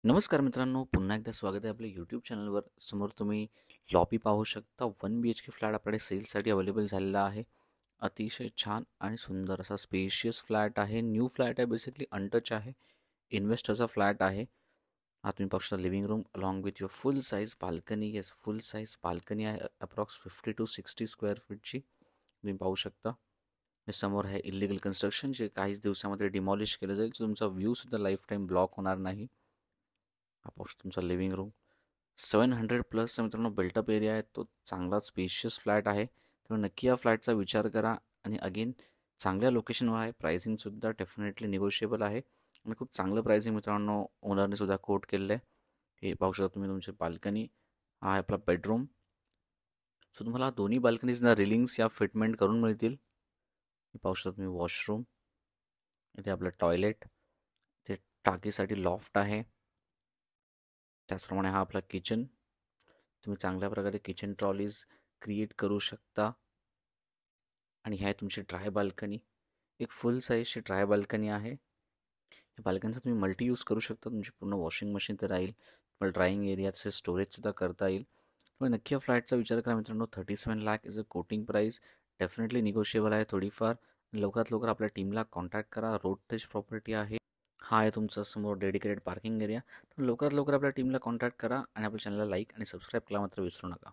नमस्कार मित्रांनो, पुन्हा एकदा स्वागत आहे आपल्या यूट्यूब चॅनलवर. समोर तुम्ही लॉबी पाहू शकता. 1 BHK फ्लॅट आपल्याकडे सेलसाठी अवेलेबल झालेला आहे. अतिशय छान आणि सुंदर असा स्पेशियस फ्लॅट आहे. न्यू फ्लॅट आहे, बेसिकली अनटच आहे. इन्व्हेस्टरचा फ्लॅट आहे. हा तुम्ही पाहू शकता living room along with your full size balcony. Yes, full size balcony आहे. अप्रॉक्स 50 to 60 स्क्वेअर फीटची तुम्ही पाहू शकता. हे समोर आहे इलिगल कन्स्ट्रक्शन, जे काहीच दिवसामध्ये डिमॉलिश केलं जाईल. तुमचा व्ह्यूसुद्धा लाईफ टाईम ब्लॉक होणार नाही. हा पाहू शकता तुमचा लिव्हिंग रूम. 700+ मित्रांनो बिल्टअप एरिया आहे. तो चांगला स्पेशियस फ्लॅट आहे. तर नक्की या फ्लॅटचा विचार करा. आणि अगेन चांगल्या लोकेशनवर आहे. प्राइसिंगसुद्धा डेफिनेटली निगोशिएबल आहे आणि खूप चांगलं प्राइसिंग मित्रांनो ओनरने सुद्धा कोट केलेलं आहे. हे पाहू शकता तुम्ही तुमची बाल्कनी. हा आहे आपला बेडरूम. सो तुम्हाला दोन्ही बाल्कनीजना रिलिंग्स या फिटमेंट करून मिळतील. हे पाहू शकता तुम्ही वॉशरूम. इथे आपलं टॉयलेट. इथे टाकीसाठी लॉफ्ट आहे. त्याचप्रमाणे हा आपला किचन. तुम्ही चांगल्या प्रकारे किचन ट्रॉलीज क्रिएट करू शकता. आणि ह्या आहे तुमची ड्राय बाल्कनी. एक फुल साईजची ड्राय बाल्कनी आहे. या बाल्कनीचा तुम्ही मल्टी यूज करू शकता. तुमची पूर्ण वॉशिंग मशीन तर राहील, तुम्हाला ड्राईंग एरिया तसेच स्टोरेजसुद्धा करता येईल. तुम्ही नक्की या फ्लॅटचा विचार करा मित्रांनो. 37 lakh is a coating price. Definitely negotiable आहे थोडीफार. लवकरात लवकर आपल्या टीमला कॉन्टॅक्ट करा. रोड टच प्रॉपर्टी आहे. हा आहे तुमचा समोर डेडिकेटेड पार्किंग एरिया. तर लवकरात लवकर आपल्या टीमला कॉन्टॅक्ट करा आणि आपल्या चॅनलला लाईक आणि सबस्क्राईब करायला मात्र विसरू नका.